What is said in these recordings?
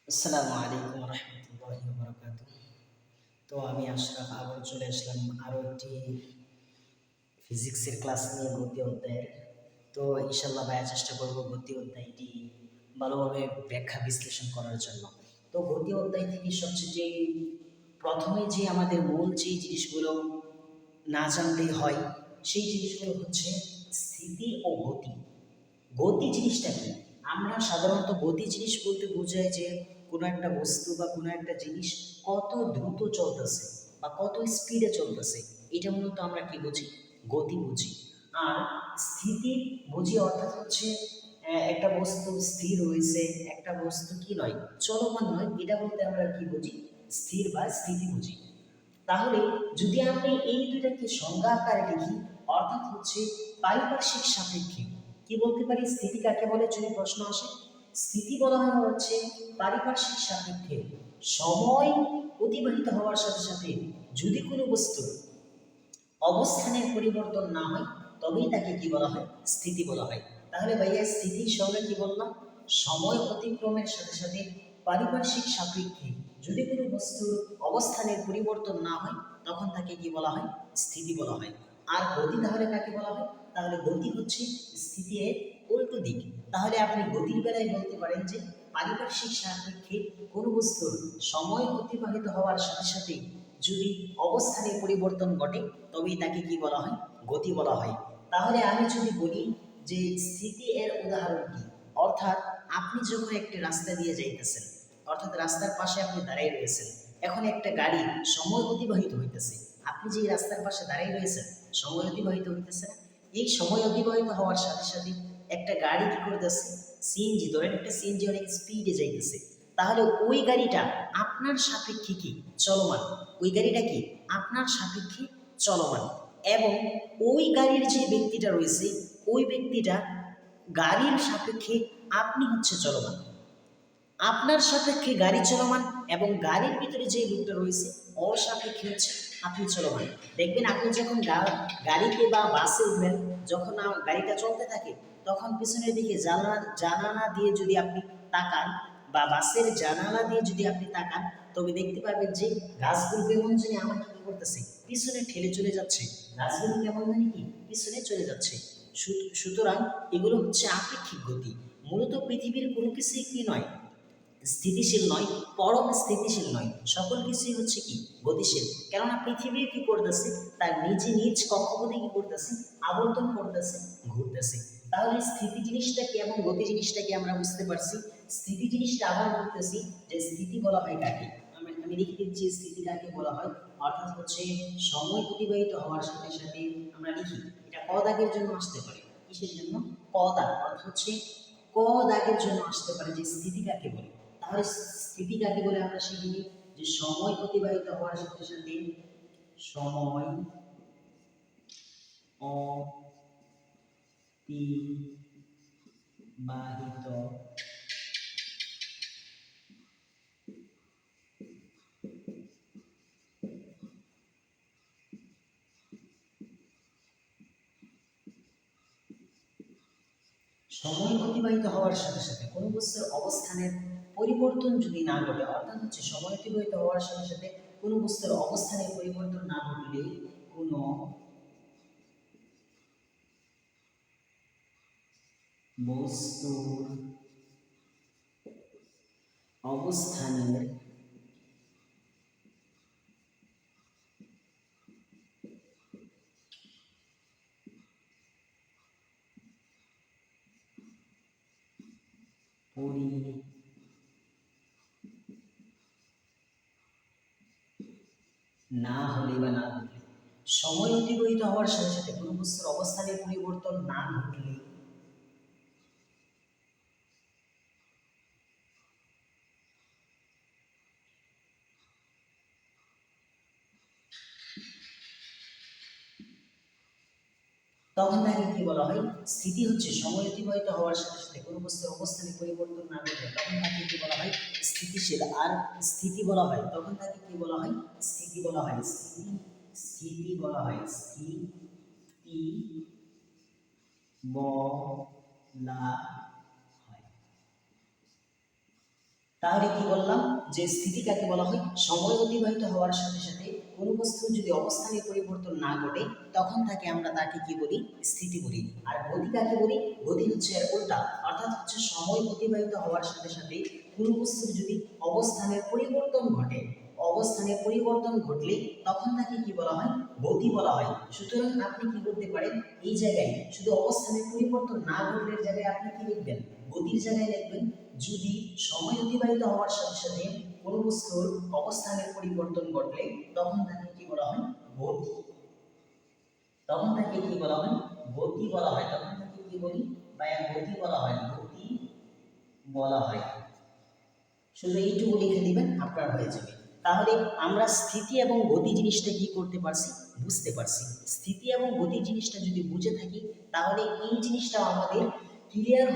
আসসালামু আলাইকুম রহমতুল্লাহি বারাকাতুহু। তো আমি আশরাফ আবার চলে আসলাম আরও একটি ফিজিক্সের ক্লাস নিয়ে গতি অধ্যায়ের। তো ইনশাল্লাহ ভাইয়া চেষ্টা করব গতি অধ্যায়টি ভালোভাবে ব্যাখ্যা বিশ্লেষণ করার জন্য। তো গতি অধ্যায় থেকে সবচেয়ে যে প্রথমে যে আমাদের মূল যে জিনিসগুলো না জানলেই হয়, সেই জিনিসগুলো হচ্ছে স্থিতি ও গতি। গতি জিনিসটা কি? আমরা সাধারণত গতি জিনিস বলতে বোঝায় যে কোনো একটা বস্তু বা কোনো একটা জিনিস কত দ্রুত চলতেছে বা কত স্পিডে চলতেছে, এটা মূলত আমরা কি বুঝি? গতি বুঝি। আর স্থিতি বুঝি অর্থাৎ হচ্ছে একটা বস্তু স্থির হয়েছে, একটা বস্তু কি নয়, চলমান নয়, এটা বলতে আমরা কি বুঝি? স্থির বা স্থিতি বুঝি। তাহলে যদি আমি এই দুইটাকে সংজ্ঞা আকারে লিখি, অর্থাৎ হচ্ছে পারিপার্শ্বিক সাপেক্ষে কি বলতে পারি? স্থিতি কাকে বলে যদি প্রশ্ন আসে, স্থিতি বলা হয় হচ্ছে পারিপার্শ্বিক সাপেক্ষে সময় অতিবাহিত হওয়ার সাথে সাথে যদি কোনো বস্তুর অবস্থানের পরিবর্তন না হয়, তবেই তাকে কি বলা হয়? স্থিতি বলা হয়। তাহলে ভাইয়া স্থিতির সঙ্গে কি বললাম? সময় অতিক্রমের সাথে সাথে পারিপার্শ্বিক সাপেক্ষে যদি কোনো বস্তুর অবস্থানের পরিবর্তন না হয়, তখন তাকে কি বলা হয়? স্থিতি বলা হয়। আর গতি তাহলে কাকে বলা হয়? তাহলে গতি হচ্ছে স্থিতি এর উল্টো দিক। তাহলে আপনি গতির বেলায় বলতে পারেন যে পারিপার্শ্বিক সাপেক্ষে কোনো বস্তুর সময় অতিবাহিত হওয়ার সাথে সাথে যদি অবস্থানে পরিবর্তন ঘটে, তবেই তাকে কি বলা হয়? গতি বলা হয়। তাহলে আমি যদি বলি যে স্থিতি এর উদাহরণ কি, অর্থাৎ আপনি যখন একটি রাস্তা দিয়ে যাইতেছেন, অর্থাৎ রাস্তার পাশে আপনি দাঁড়াই রয়েছেন, এখন একটা গাড়ি সময় অতিবাহিত হইতেছে, আপনি যে রাস্তার পাশে দাঁড়াই রয়েছেন, সময় অতিবাহিত হইতেছে না? এই সময় অতিবাহিত হওয়ার সাথে সাথে একটা গাড়ি কি করতেছে? সিএনজি, ধরেন একটা সিএনজি অনেক স্পিডে যাইতেছে, তাহলে ওই গাড়িটা আপনার সাপেক্ষে কি? চলমান। ওই গাড়িটা কি? আপনার সাপেক্ষে চলমান। এবং ওই গাড়ির যে ব্যক্তিটা রয়েছে, ওই ব্যক্তিটা গাড়ির সাপেক্ষে আপনি হচ্ছে চলমান। আপনার সাপেক্ষে গাড়ি চলমান এবং গাড়ির ভিতরে যে লোকটা রয়েছে ওর সাপেক্ষে হচ্ছে আপনি চলমান। দেখবেন আপনি যখন গাড়িতে বা বাসে উঠবেন, যখন গাড়িটা চলতে থাকে, তখন পিছনের দিকে জানালা দিয়ে যদি আপনি তাকান বা বাসের জানালা দিয়ে যদি আপনি তাকান, তবে দেখতে পাবেন যে গাছগুলো কেমন জানি আমাকে কি করতেছে? পিছনে ঠেলে চলে যাচ্ছে। গাছগুলো কেমন জানি কি পিছনে চলে যাচ্ছে। সুতরাং এগুলো হচ্ছে আপেক্ষিক গতি। মূলত পৃথিবীর কোনো কিছুই কি নয়? স্থিতিশীল নয়, পরম স্থিতিশীল নয়, সকল কিছুই হচ্ছে কি? গতিশীল। কেননা পৃথিবী কি করতেছে? তার নিজ কক্ষপথে কি করতেছে? আবর্তন করতেছে, ঘুরতেছে। তাহলে স্থিতি জিনিসটা কি এবং গতি জিনিসটা কি আমরা বুঝতে পারছি। স্থিতি জিনিসটা আবার বলতেছি যে স্থিতি বলা হয় কাকে? আমি লিখে দিচ্ছি স্থিতি কাকে বলা হয়। অর্থাৎ হচ্ছে সময় অতিবাহিত হওয়ার সাথে সাথে আমরা লিখি, এটা ক দাগের জন্য আসতে পারে। কিসের জন্য? ক দাগ, অর্থাৎ হচ্ছে ক দাগের জন্য আসতে পারে যে স্থিতি কাকে বলে। তাহলে স্থিতি কাকে বলে আমরা শিখি যে সময় অতিবাহিত হওয়ার সাথে সাথে সময় অতিবাহিত সময় অতিবাহিত হওয়ার সাথে সাথে কোনো বস্তুর অবস্থানের পরিবর্তন যদি না ঘটে, অর্থাৎ হচ্ছে সময় অতিবাহিত হওয়ার সাথে সাথে কোনো বস্তুর অবস্থানের পরিবর্তন না ঘটলে কোনো বস্তুর অবস্থানের না হলে বা না ঘটলে, সময় অতিবাহিত হওয়ার সাথে সাথে কোনো বস্তুর অবস্থানের পরিবর্তন না ঘটলে তখন তাকে কি বলা হয়? স্থিতি হচ্ছে সময় অতিবাহিত হওয়ার সাথে সাথে কোনো বস্তুর অবস্থানে পরিবর্তন না ঘটলে তখন তাকে কি বলা হয়? স্থিতিশীল। আর স্থিতি বলা হয় তখন তাকে কি বলা হয়? স্থিতি বলা হয়। স্থিতি বলা হয়। স্থিতি বলা হয়। তাহলে কি বললাম যে স্থিতি কাকে বলা হয়? সময় অতিবাহিত হওয়ার সাথে সাথে কোনো বস্তুর যদি অবস্থানে পরিবর্তন না ঘটে তখন আমরা তাকে কি বলি? স্থিতি বলি। আর গতি কাকে বলি? গতি হচ্ছে এর উল্টা, অর্থাৎ হচ্ছে সময় অতিবাহিত হওয়ার সাথে সাথে কোনো বস্তুর যদি অবস্থানের পরিবর্তন ঘটে, অবস্থানের পরিবর্তন ঘটলে তখন তাকে কি বলা হয়? গতি বলা হয়। সুতরাং আপনি কি করতে পারেন, এই জায়গায় শুধু অবস্থানের পরিবর্তন না ঘটলে জায়গায় আপনি কি লিখবেন? গতির জায়গায় লিখবেন যদি সময় অতিবাহিত হওয়ার সাথে সাথে কোনো বস্তুর অবস্থানের পরিবর্তন ঘটলে তখন তাকে কি বলা হয়? গতি। তখন তাকে কি বলা হয়? গতি বলা হয়। তখন তাকে কি বলি? বা গতি বলা হয়, গতি বলা হয়। শুধু এইটুকু লিখে দিবেন, আপনার হয়ে যাবে। তাহলে আমরা স্থিতি এবং গতি জিনিসটা কি করতে পারছি? বুঝতে পারছি। স্থিতি এবং গতি জিনিসটা যদি বুঝে থাকি তাহলে এই জিনিসটা আমাদের ক্লিয়ার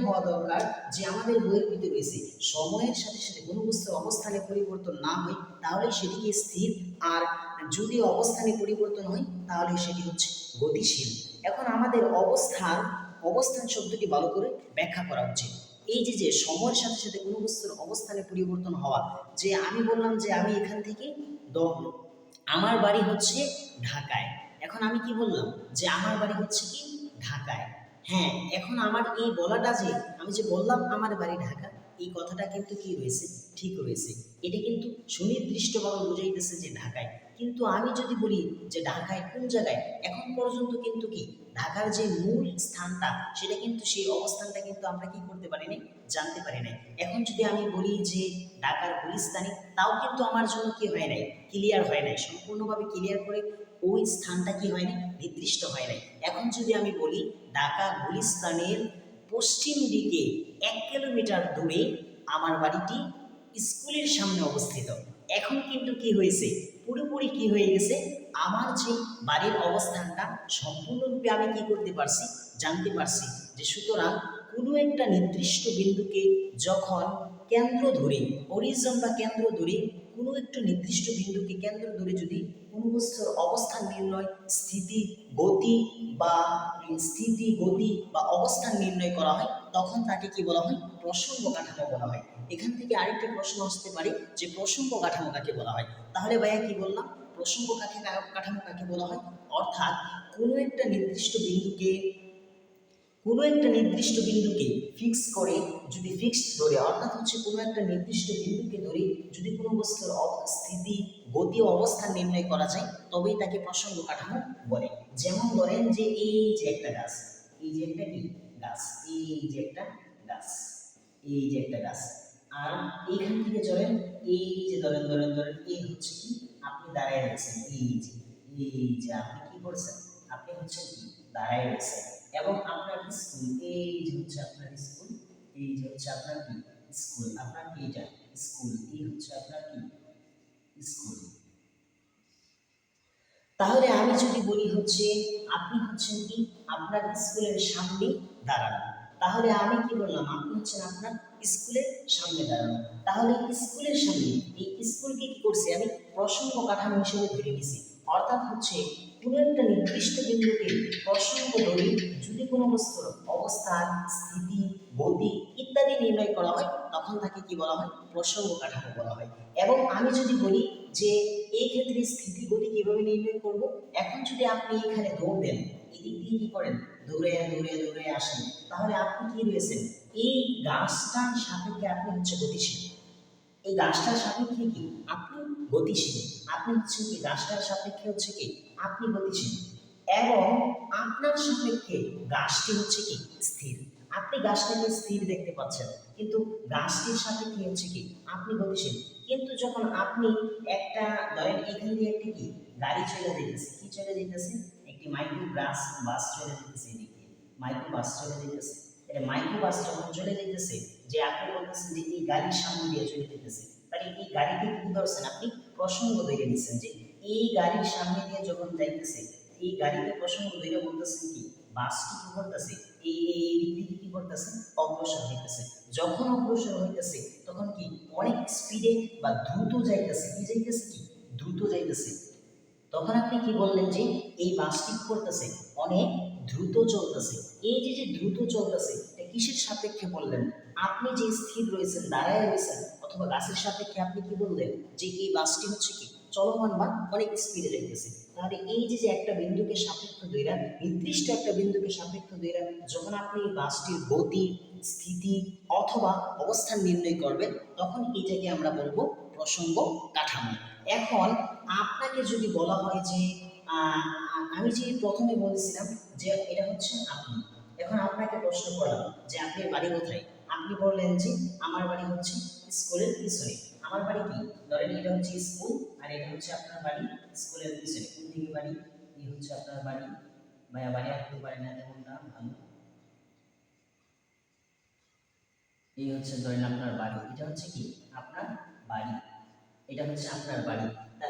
হওয়া দরকার যে আমাদের বইয়ের ভিতরে রয়েছে সময়ের সাথে সাথে কোনো বস্তুর অবস্থানে পরিবর্তন না হয় তাহলে সেটিকে স্থির, আর যদি অবস্থানে পরিবর্তন হয় তাহলে সেটি হচ্ছে গতিশীল। এখন আমাদের অবস্থান শব্দটি ভালো করে ব্যাখ্যা করা উচিত। এই যে সময়ের সাথে সাথে কোনো বস্তুর অবস্থানে পরিবর্তন হওয়া, যে আমি বললাম যে আমি এখান থেকে আমার বাড়ি হচ্ছে ঢাকায়। এখন আমি কি বললাম যে আমার বাড়ি হচ্ছে কি ঢাকায়। হ্যাঁ, এখন আমার এই বলাটা যে আমি যে বললাম আমার বাড়ি ঢাকা, এই কথাটা কিন্তু কি রয়েছে? ঠিক রয়েছে। এটা কিন্তু সুনির্দিষ্টভাবে বোঝাইতেছে যে ঢাকায়। কিন্তু আমি যদি বলি যে ঢাকায় কোন জায়গায়, এখন পর্যন্ত কিন্তু কি ঢাকার যে মূল স্থানটা সেটা কিন্তু সেই অবস্থানটা কিন্তু আমরা কি করতে পারি নাই? জানতে পারি নাই। এখন যদি আমি বলি যে ঢাকার গুলিস্তানে, তাও কিন্তু আমার জন্য কি হয় নাই? ক্লিয়ার হয় নাই, সম্পূর্ণভাবে ক্লিয়ার করে ওই স্থানটা কি হয় নাই? নির্দিষ্ট হয় নাই। এখন যদি আমি বলি ঢাকা গুলিস্তানের পশ্চিম দিকে 1 কিলোমিটার দূরে আমার বাড়িটি স্কুলের সামনে অবস্থিত, এখন কিন্তু কি হয়েছে? পুরোপুরি কি হয়ে গেছে? আমার যে বাড়ির অবস্থানটা সম্পূর্ণরূপে আমি কি করতে পারছি? জানতে পারছি। যে সুতরাং কোনো একটা নির্দিষ্ট বিন্দুকে যখন কেন্দ্র ধরে, অরিজিন বা কেন্দ্র ধরে কোনো একটা নির্দিষ্ট বিন্দুকে কেন্দ্র ধরে যদি কোনো বস্তুর অবস্থান নির্ণয়, স্থিতি, গতি বা অবস্থান নির্ণয় করা হয় তখন তাকে কি বলা হয়? প্রসঙ্গ কাঠামো বলা হয়। এখান থেকে আরেকটা প্রশ্ন আসতে পারে যে প্রসঙ্গ কাঠামো কাকে বলা হয়? তাহলে ভাইয়া কি বললাম? প্রসঙ্গ কাঠামো কাকে বলা হয়? অর্থাৎ কোনো একটা নির্দিষ্ট বিন্দুকে ফিক্স করে, যদি ফিক্সড ধরে, অর্থাৎ হচ্ছে কোনো একটা নির্দিষ্ট বিন্দুকে ধরে যদি কোনো বস্তুর স্থিতি, গতি ও অবস্থান নির্ণয় করা যায় তবেই তাকে প্রসঙ্গ কাঠামো বলে। যেমন ধরেন যে এই যে একটা গাছ, এই যে একটা কি গাছ, এই যে একটা গাছ, এই যে একটা গাছ, আর এইখান থেকে ধরেন এই যে ধরেন এই হচ্ছে কি আপনি দাঁড়ায় রয়েছেন, এই যে আপনি কি করছেন? আপনি হচ্ছে কি দাঁড়ায় রয়েছেন, এবং আপনার স্কুল, এই যে হচ্ছে আপনার স্কুল, এই যে হচ্ছে আপনার কি স্কুল, আপনার কি এটা স্কুল, এই হচ্ছে আপনার কি স্কুল। তাহলে আমি যদি বলি হচ্ছে আপনি হচ্ছেন কি আপনার স্কুলের সামনে দাঁড়ানো, তাহলে আমি কি বললাম? আপনি হচ্ছেন আপনার স্কুলের সামনে দাঁড়ানো। তাহলে স্কুলের সামনে, এই স্কুলকে কি করছি আমি? প্রসঙ্গ কাঠামো হিসেবে ধরে নিছি। অর্থাৎ হচ্ছে কোনো একটা নির্দিষ্ট বিন্দুকে প্রসঙ্গ ধরে যদি কোনো বস্তুর অবস্থান, স্থিতি, গতি ইত্যাদি নির্ণয় করা হয় তখন তাকে কি বলা হয়? প্রসঙ্গ কাঠামো বলা হয়। এবং আমি যদি বলি যে এই ক্ষেত্রে স্থিতি গতি কিভাবে নির্ণয় করব, এখন যদি আপনি এখানে দৌড় দেন, এদিক দিয়ে কি করেন? দৌড়ে আসেন, তাহলে আপনি কি রয়েছেন? এই গাছটার সাপেক্ষে আপনি হচ্ছে গতিশীল। এই গাছটার সাপেক্ষে কি আপনি গতিশীল, আপনি হচ্ছে কি গাছটার সাপেক্ষে হচ্ছে কি আপনি গতিশীল, এবং আপনার সাপেক্ষে গাছটি হচ্ছে কি স্থির। আপনি গাছটাকে স্থির দেখতে পাচ্ছেন, কিন্তু গাছটির সাপেক্ষে হচ্ছে কি আপনি গতিশীল। কিন্তু যখন আপনি একটা ধরেন এখান দিয়ে একটা কি গাড়ি চলে যেতেছে, কি চলে যেতেছে? একটি বাস চলে যেতেছে, এদিকে মাইক্রো বাস চলে যেতেছে। এটা মাইক্রো বাস যখন চলে যেতেছে, যে আপনি বলতেছেন যে এই গাড়ির সামনে দিয়ে চলে যেতেছে, তাহলে এই গাড়িকে কি ধরছেন? আপনি প্রসঙ্গ ধরে নিচ্ছেন যে এই গাড়ির সামনে দিয়ে যখন যাইতেছে, এই গাড়িকে প্রসঙ্গ ধরে বলতেছেন কি বাসটি কি করতেছে? এই দিক থেকে কি করতেছে? অগ্রসর হইতেছে। যখন অগ্রসর হইতেছে তখন কি অনেক স্পিডে বা দ্রুত যাইতেছে, কি যাইতেছে? কি দ্রুত যাইতেছে। তখন আপনি কি বললেন যে এই বাসটি কি করতেছে? অনেক দ্রুত চলতেছে। এই যে দ্রুত চলতেছে এটা কি কিসের সাপেক্ষে বললেন? আপনি যে স্থির রয়েছেন, দাঁড়ায় রয়েছেন, অথবা গাছের সাপেক্ষে আপনি কি বললেন যে এই বাসটি হচ্ছে কি চলমান বা অনেক স্পিডে যাইতেছে। তাহলে এই যে যে একটা বিন্দুকে সাপেক্ষ ধইরা, নির্দিষ্ট একটা বিন্দুকে সাপেক্ষ ধইরা যখন আপনি এই বাসটির গতি, স্থিতি অথবা অবস্থান নির্ণয় করবেন, তখন এটাকে আমরা বলবো প্রসঙ্গ কাঠামো। এখন আপনাকে যদি বলা হয় যে আমি যে প্রথমে বলেছিলাম যে এটা হচ্ছে আপনি, এখন আপনাকে প্রশ্ন করলাম যে আপনার বাড়ি কোথায়? আপনি বললেন যে আমার বাড়ি হচ্ছে স্কুলের পিছনে। আমার বাড়ি কি? ধরেন এটা হচ্ছে স্কুল আর এটা হচ্ছে আপনার বাড়ি স্কুলের পিছনে। কোন দিকে বাড়ি? এই হচ্ছে আপনার বাড়ি। ভাইয়া বাড়ি আসতে পারে না তেমনটা ভালো। এই হচ্ছে ধরেন আপনার বাড়ি, এটা হচ্ছে কি আপনার বাড়ি, এটা হচ্ছে আপনার বাড়ি। তা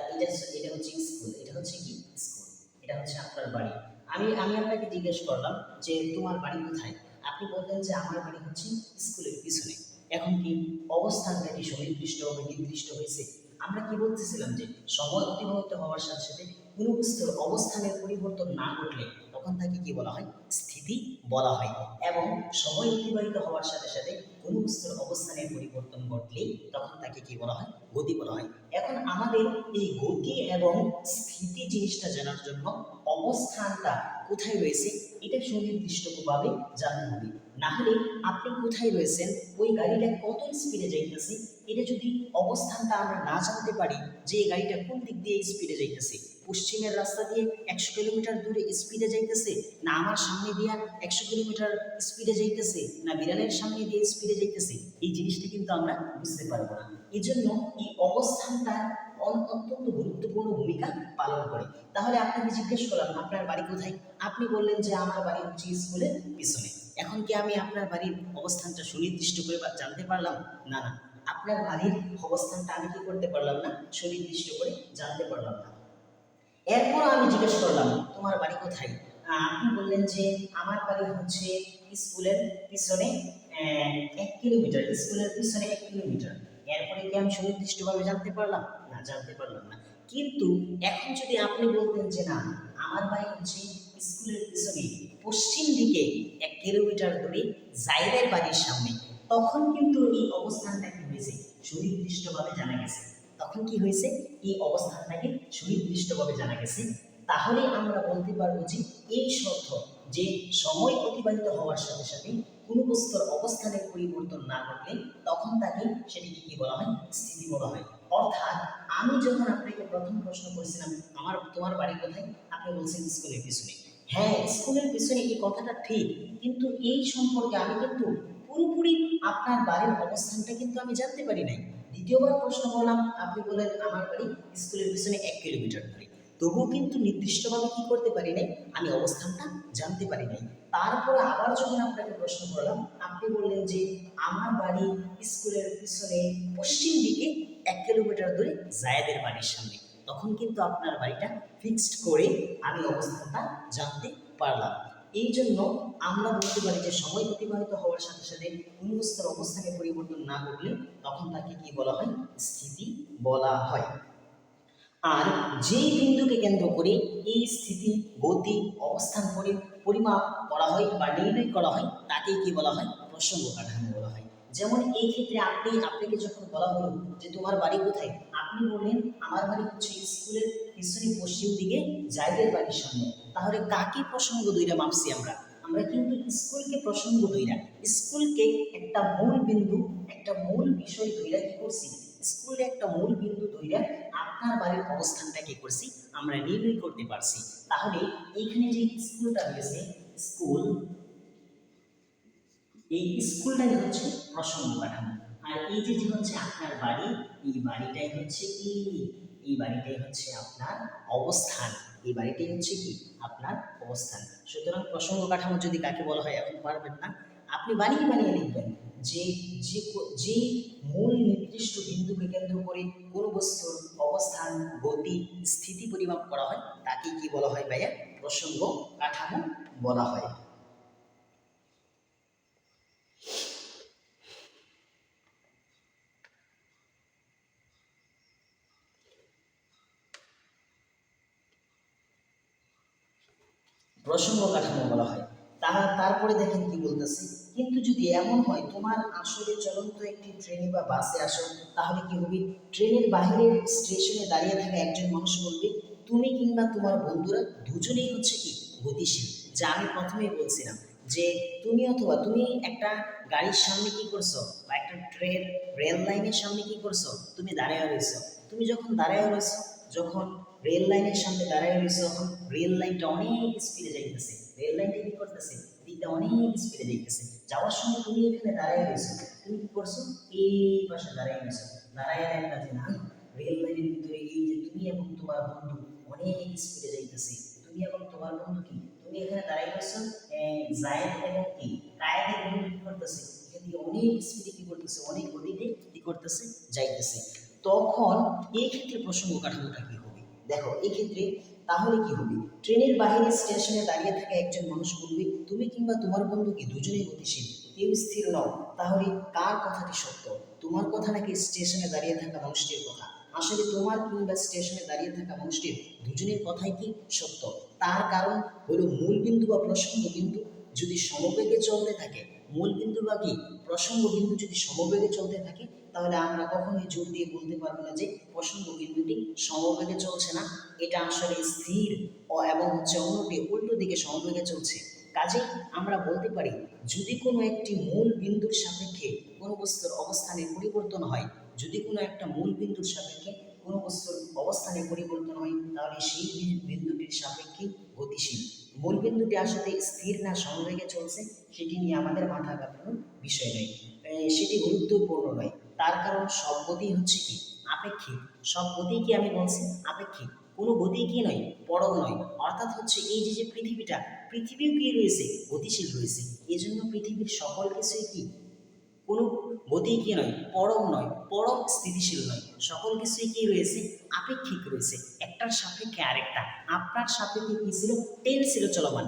এটা হচ্ছে স্কুল, এটা হচ্ছে কি স্কুল, এটা হচ্ছে আপনার বাড়ি। আমি আমি আপনাকে জিজ্ঞেস করলাম যে তোমার বাড়ি কোথায়? আপনি বললেন যে আমার বাড়ি হচ্ছে স্কুলের পিছনে। এখন কি অবস্থানটা কি সুনির্দিষ্ট হবে, নির্দিষ্ট হয়েছে? আমরা কি বলতেছিলাম যে সময় অতিবাহিত হওয়ার সাথে সাথে কোনো বস্তুর অবস্থানের পরিবর্তন না ঘটলে তখন তাকে কি বলা হয়? স্থিতি বলা হয়। এবং সময় অতিবাহিত হওয়ার সাথে সাথে কোনো বস্তুর অবস্থানের পরিবর্তন ঘটলেই তখন তাকে কি বলা হয়? গতি বলা হয়। এখন আমাদের এই গতি এবং স্থিতি জিনিসটা জানার জন্য অবস্থানটা কোথায় রয়েছে এটা সুনির্দিষ্টভাবে জানতে হবে। না হলে আপনি কোথায় রয়েছেন, ওই গাড়িটা কত স্পিডে যাইতেছে, এটা যদি অবস্থানটা আমরা না জানতে পারি যে এই গাড়িটা কোন দিক দিয়ে স্পিডে যাইতেছে, পশ্চিমের রাস্তা দিয়ে 100 কিলোমিটার দূরে স্পিডে যাইতেছে, না আমার সামনে দিয়ে 100 কিলোমিটার স্পিডে যাইতেছে, না বিড়ালের সামনে দিয়ে স্পিডে যাইতেছে, এই জিনিসটা কিন্তু আমরা বুঝতে পারবো না। এই জন্য এই অবস্থানটা অত্যন্ত গুরুত্বপূর্ণ ভূমিকা পালন করে। তাহলে আপনাকে জিজ্ঞেস করলাম আপনার বাড়ি কোথায়? আপনি বললেন যে আমার বাড়ি হচ্ছে স্কুলের পিছনে। এখন কি আমি আপনার বাড়ির অবস্থানটা সুনির্দিষ্ট করে বা জানতে পারলাম? না না, আপনার বাড়ির অবস্থানটা আমি কি করতে পারলাম না? সুনির্দিষ্ট করে জানতে পারলাম না। এরপর আমি জিজ্ঞেস করলাম তোমার বাড়ি কোথায়? আপনি বললেন যে আমার বাড়ি হচ্ছে স্কুলের পিছনে 1 কিলোমিটার, স্কুলের পিছনে 1 কিলোমিটার। এরপরে কি আমি সুনির্দিষ্টভাবে জানতে পারলাম? না, জানতে পারলাম না। কিন্তু এখন যদি আপনি বলতেন যে না, আমার বাড়ি হচ্ছে স্কুলের পিছনে পশ্চিম দিকে 1 কিলোমিটার দূরে জায়দের বাড়ির সামনে, তখন কিন্তু এই অবস্থানটা কি হয়েছে? সুনির্দিষ্টভাবে জানা গেছে। তখন কি হয়েছে? এই অবস্থানটাকে সুনির্দিষ্টভাবে জানা গেছে। তাহলে আমরা বলতে পারবো যে এই শর্ত, যে সময় অতিবাহিত হওয়ার সাথে সাথে কোনো বস্তুর অবস্থানের পরিবর্তন না ঘটলে তখন তাকে সেটিকে কি বলা হয়? স্থিতি বলা হয়। অর্থাৎ আমি যখন আপনাকে প্রথম প্রশ্ন করেছিলাম তোমার বাড়ি কোথায়, আপনি বলছেন স্কুলের পিছনে। হ্যাঁ, স্কুলের পিছনে এই কথাটা ঠিক, কিন্তু এই সম্পর্কে আমি কিন্তু পুরোপুরি আপনার বাড়ির অবস্থানটা কিন্তু আমি জানতে পারি নাই। দ্বিতীয়বার প্রশ্ন করলাম, আপনি বললেন আমার বাড়ি স্কুলের পিছনে 1 কিলোমিটার দূরে। তবুও কিন্তু নির্দিষ্টভাবে কি করতে পারি নাই, আমি অবস্থানটা জানতে পারি নাই। তারপরে আবার যখন আপনাকে প্রশ্ন করলাম, আপনি বললেন যে আমার বাড়ি স্কুলের পিছনে পশ্চিম দিকে 1 কিলোমিটার দূরে জায়েদের বাড়ির সামনে। তখন কিন্তু আপনার বাড়িটা ফিক্সড করে আমি অবস্থানটা জানতে পারলাম। এই জন্য আমরা বলতে পারি যে সময় অতিবাহিত হওয়ার সাথে সাথে কোনো বস্তুর অবস্থানে পরিবর্তন না ঘটলে তখন তাকে কি বলা হয়? স্থিতি বলা হয়। আর যেই বিন্দুকে কেন্দ্র করে এই স্থিতি, গতি, অবস্থান পরিমাপ করা হয় বা নির্ণয় করা হয় তাকে কি বলা হয়? প্রসঙ্গ কাঠামো বলা হয়। যেমন এই ক্ষেত্রে আপনাকে যখন বলা হলো যে তোমার বাড়ি কোথায়, আপনি বললেন আমার বাড়ি হচ্ছে স্কুলের পিছনে পশ্চিম দিকে জায়দের বাড়ির সামনে। তাহলে কাকে প্রসঙ্গ ধইরা মাপছি আমরা? আমরা কিন্তু স্কুলকে প্রসঙ্গ ধইরা, স্কুলকে একটা মূল বিন্দু, একটা মূল বিষয় ধইরা কি করছি? স্কুলের একটা মূল বিন্দু ধইরা আপনার বাড়ির অবস্থানটা কি করছি? আমরা নির্ণয় করতে পারছি। তাহলে এইখানে যে স্কুলটা রয়েছে, স্কুল, এই স্কুলটাই হচ্ছে প্রসঙ্গ কাঠামো। আর এই যে হচ্ছে আপনার বাড়ি, এই বাড়িটাই হচ্ছে কি? এই বাড়িটাই হচ্ছে আপনার অবস্থান। এই বাড়িটাই হচ্ছে কি? আপনার অবস্থান। সুতরাং প্রসঙ্গ কাঠামো যদি কাকে বলা হয় এখন পারবেন না, আপনি বানিয়ে বানিয়ে লিখবেন যে যে মূল নির্দিষ্ট বিন্দুকে কেন্দ্র করে কোনো বস্তুর অবস্থান, গতি, স্থিতি পরিমাপ করা হয় তাকে কি বলা হয় ভাইয়া? প্রসঙ্গ কাঠামো বলা হয়। প্রসঙ্গ কাঠামো বলা হয়। তারপরে দেখেন কি বলতেছে, কিন্তু যদি এমন হয় তোমার আসলে চলন্ত একটি ট্রেনে বা বাসে আসো, তাহলে কি হবে? ট্রেনের বাইরের স্টেশনে দাঁড়িয়ে থাকা একজন মানুষ বলবে তুমি কিংবা তোমার বন্ধুরা দুজনেই হচ্ছে কি গতিশীল। যা আমি প্রথমেই বলছিলাম যে তুমি অথবা তুমি একটা গাড়ির সামনে কি করছো, বা একটা রেল লাইনের সামনে কি করছো, তুমি দাঁড়ায় রয়েছো। তুমি যখন দাঁড়ায় রয়েছো, যখন রেল লাইনের সামনে দাঁড়ায় রয়েছে, তখন রেল লাইনটা অনেক স্পিডে যাইতেছে। রেল লাইনটা কি করতেছে? দিকটা অনেক স্পিডে যাইতেছে। যাওয়ার সময় তুমি এখানে দাঁড়ায় রয়েছো, তুমি কি করছো? এই পাশে দাঁড়ায় রয়েছো। দাঁড়ায় দেখলা যে না, রেল লাইনের ভিতরে এই যে তুমি এবং তোমার বন্ধু অনেক স্পিডে যাইতেছে। তুমি এবং তোমার বন্ধু কি, তুমি এখানে দাঁড়ায় রয়েছো, জায়েদ এবং কি কায়েদের বন্ধু কি করতেছে? এখান থেকে অনেক স্পিডে কি করতেছে? অনেক গতিতে কি করতেছে? যাইতেছে। তখন এই ক্ষেত্রে প্রসঙ্গ কাঠামোটা কি হবে? দেখো এই ক্ষেত্রে তাহলে কি হবে? ট্রেনের বাইরে স্টেশনে দাঁড়িয়ে থাকা একজন মানুষ বলবে তুমি কিংবা তোমার বন্ধু কি দুজনেই গতিশীল, কেউ স্থির নও। তাহলে কার কথাটি সত্য, তোমার কথা নাকি স্টেশনে দাঁড়িয়ে থাকা মানুষটির কথা? আসলে তোমার কিংবা স্টেশনে দাঁড়িয়ে থাকা মানুষটির দুজনের কথাই কি সত্য। তার কারণ হলো মূল বিন্দু বা প্রসঙ্গ বিন্দু যদি সমবেগে চলতে থাকে, মূল বিন্দু বা কি প্রসঙ্গ বিন্দু যদি সমবেগে চলতে থাকে, তাহলে আমরা কখনোই জোর দিয়ে বলতে পারবো না যে প্রসঙ্গ বিন্দুটি সমবেগে চলছে না, এটা আসলে স্থির এবং হচ্ছে অন্যটি উল্টো দিকে সমবেগে চলছে। কাজে আমরা বলতে পারি যদি কোনো একটি মূল বিন্দুর সাপেক্ষে কোনো বস্তুর অবস্থানের পরিবর্তন হয়, যদি কোনো একটা মূল বিন্দুর সাপেক্ষে কোনো বস্তুর অবস্থানের পরিবর্তন হয়, তাহলে সেই বিন্দুটির সাপেক্ষে গতিশীল। মূল বিন্দুটি আসলে স্থির না সমবেগে চলছে সেটি নিয়ে আমাদের মাথা ঘামানোর বিষয় নয়, সেটি গুরুত্বপূর্ণ নয়। তার কারণ সব গতি হচ্ছে কি আপেক্ষিক। সব গতি কি আমি বলছি আপেক্ষিক, কোনো গতি কি নয় পরম নয়। অর্থাৎ হচ্ছে এই যে পৃথিবীটা, পৃথিবীও কি রয়েছে গতিশীল রয়েছে। এই জন্য পৃথিবীর সকল কিছুই কি কোনো গতি কি নয় পরম নয়, পরম স্থিতিশীল নয়। সকল কিছুই কি রয়েছে আপেক্ষিক রয়েছে, একটার সাপেক্ষে আরেকটা। আপনার সাপেক্ষে কি ছিল? ট্রেন ছিল চলমান,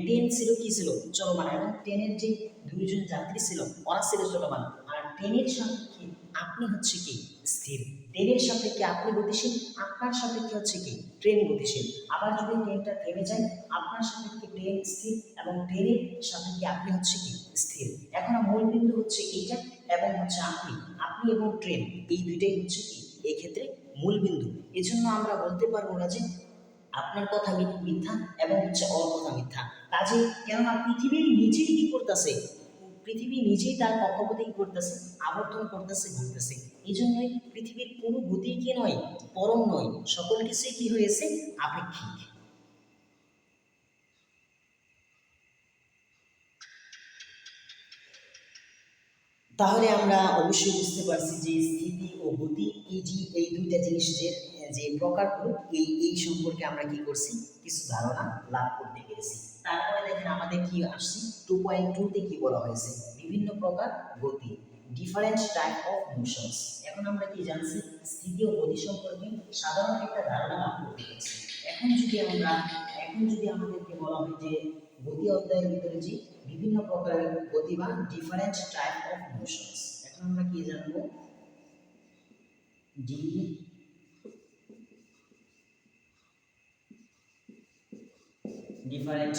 ট্রেন ছিল কি ছিল চলমান, এবং ট্রেনের যে দুইজন যাত্রী ছিল ওরা ছিল চলমান। আর ট্রেনের সাপেক্ষে আপনি হচ্ছে কি স্থির, ট্রেনের সাপেক্ষে আপনি গতিশীল, আপনার সাপেক্ষে হচ্ছে কি ট্রেন গতিশীল। আবার যদি ট্রেনটা থেমে যায়, আপনার সাপেক্ষে ট্রেন স্থির এবং ট্রেনের সাপেক্ষে আপনি হচ্ছে কি স্থির। এখন মূল বিন্দু হচ্ছে এইটা এবং হচ্ছে আপনি, আপনি এবং ট্রেন এই দুইটাই হচ্ছে কি এক্ষেত্রে মূল বিন্দু। এজন্য আমরা বলতে পারবো না যে আপনার কথা মিথ্যা এবং হচ্ছে ওর কথা মিথ্যা। কাজে কেননা পৃথিবীর নিজেই কি করতেছে, পৃথিবী নিজেই তার কক্ষপথে কি করতেছে আবর্তন করতেছে, ঘুরতেছে। এই জন্যই পৃথিবীর কোনো গতি কি নয় পরম নয়, সকল কিছুই কি হয়েছে আপেক্ষিক। তাহলে আমরা অবশ্যই বুঝতে পারছি যে স্থিতি ও গতি এই দুইটা জিনিসের যে প্রকারগুলো এই সম্পর্কে আমরা কি করছি কিছু ধারণা লাভ করতে পেরেছি। তারপরে দেখেন আমাদের কি আসছে 2.2-তে কি বলা হয়েছে বিভিন্ন প্রকার গতি, ডিফারেন্ট টাইপ অফ মোশনস। এখন আমরা কি জানছি স্থিতি ও গতি সম্পর্কে সাধারণ একটা ধারণা লাভ করতে পেরেছি। এখন যদি আমাদেরকে বলা হয় যে গতি অধ্যায়ের ভিতরে যে বিভিন্ন প্রকারের গতি বা ডিফারেন্ট টাইপ অফ মোশনস, এখন আমরা কি জানবো ডিফারেন্ট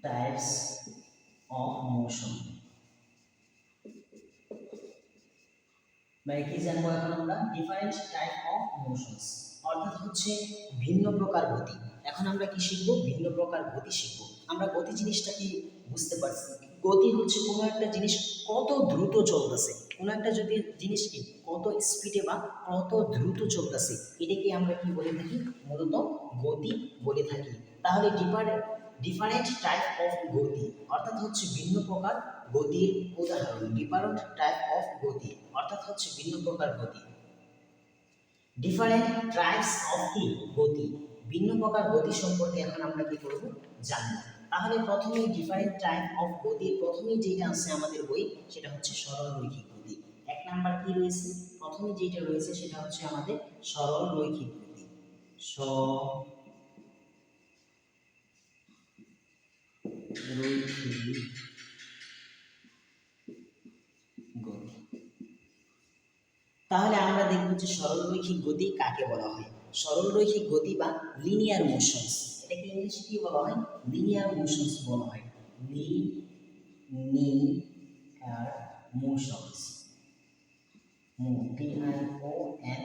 টাইপস অফ মোশন। কি জানবো এখন আমরা ডিফারেন্ট টাইপ অফ মোশনস, অর্থাৎ হচ্ছে ভিন্ন প্রকার গতি। এখন আমরা কি শিখবো? ভিন্ন প্রকার গতি শিখবো। আমরা গতি জিনিসটা কি বুঝতে পারছি, গতি হচ্ছে কোনো একটা জিনিস কত দ্রুত চলতেছে, কোনো একটা যদি জিনিস কি কত স্পিডে বা কত দ্রুত চলতেছে, এটাকে আমরা কি বলে থাকি মূলত গতি বলে থাকি। তাহলে ডিফারেন্ট টাইপ অফ গতি অর্থাৎ হচ্ছে ভিন্ন প্রকার গতির উদাহরণ, ডিফারেন্ট টাইপ অফ গতি অর্থাৎ হচ্ছে ভিন্ন প্রকার গতি। ডিফারেন্ট টাইপস অফ কি গতি, ভিন্ন প্রকার গতি সম্পর্কে এখন আমরা কি করব জানব। তাহলে প্রথমে ডিফারেন্ট টাইপ অফ গতির প্রথমেই যেটা আছে আমাদের বই সেটা হচ্ছে সরল রৈখিক গতি। এক নাম্বার কি রয়েছে, প্রথমে যেটা রয়েছে সেটা হচ্ছে আমাদের সরল রৈখিক গতি। রৈখিক গতি। তাহলে আমরা দেখব যে সরল রৈখিক গতি কাকে বলা হয়। সরল রৈখিক গতি বা লিনিয়ার মোশনস, এটাকে ইংলিশে কি বলা হয়? লিনিয়ার মোশনস বলা হয়। Linear motions, MOTION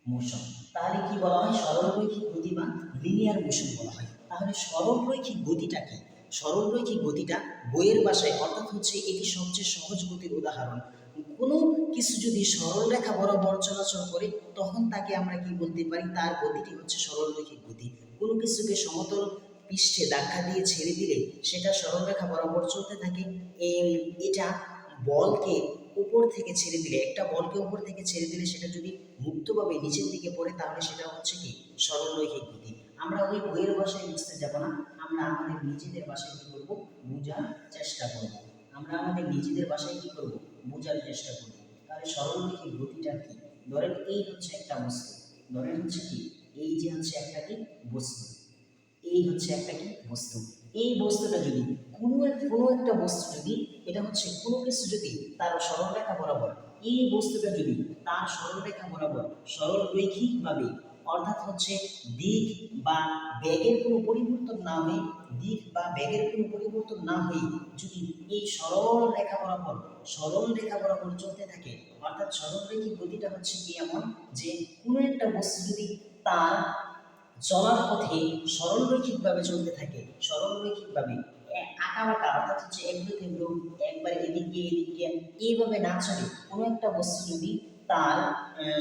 motion. তাহলে কি বলা হয়? সরলরৈখিক গতি বা লিনিয়ার মোশন বলা হয়। তাহলে সরলরৈখিক গতিটা কি? সরলরৈখিক গতিটা বইয়ের ভাষায় অর্থাৎ হচ্ছে এটি সবচেয়ে সহজ গতির উদাহরণ। কোনো কিছু যদি সরল রেখা বরাবর চলাচল করে তখন তাকে আমরা কি বলতে পারি? তার গতিটি হচ্ছে সরলরৈখিক গতি। কোনো কিছুকে সমতল পৃষ্ঠে ধাক্কা দিয়ে ছেড়ে দিলে সেটা সরলরেখা বরাবর চলতে থাকে। এটা বলকে উপর থেকে ছেড়ে দিলে, একটা বলকে উপর থেকে ছেড়ে দিলে সেটা যদি মুক্তভাবে নিচের দিকে পড়ে তাহলে সেটা হচ্ছে কি? সরলরৈখিক গতি। আমরা ওই বইয়ের ভাষায় বুঝতে যাব না, আমরা আমাদের নিজেদের ভাষায় কি করব? বোঝার চেষ্টা করব। আমরা আমাদের নিজেদের ভাষায় কি করব? বোঝার চেষ্টা করব। তাহলে সরলরৈখিক গতিটা কি? ধরেন এই হচ্ছে একটা বস্তু, ধরেন হচ্ছে কি এই যে হচ্ছে একটা কি বস্তু, এই হচ্ছে একটা কি বস্তু। এই বস্তুটা যদি কোনো একটা বস্তু যদি এটা হচ্ছে কোনো কিছু যদি তার সরলরেখা বরাবর, এই বস্তুটা যদি তার সরলরেখা বরাবর সরলরৈখিকভাবে অর্থাৎ হচ্ছে দিক বা বেগের কোনো পরিবর্তন না হয়ে, দিক বা বেগের কোনো পরিবর্তন না হয়ে যদি এই সরল রেখা বরাবর চলতে থাকে, অর্থাৎ সরলরৈখিক গতিটা হচ্ছে কি এমন যে কোনো একটা বস্তু যদি তার চলার পথে সরলরৈখিকভাবে চলতে থাকে, সরলরৈখিকভাবে আঁকা বাঁকা অর্থাৎ হচ্ছে এগুলো তেগুলো একবার এদিকে এদিকে এইভাবে না চলে, কোনো একটা বস্তু যদি তার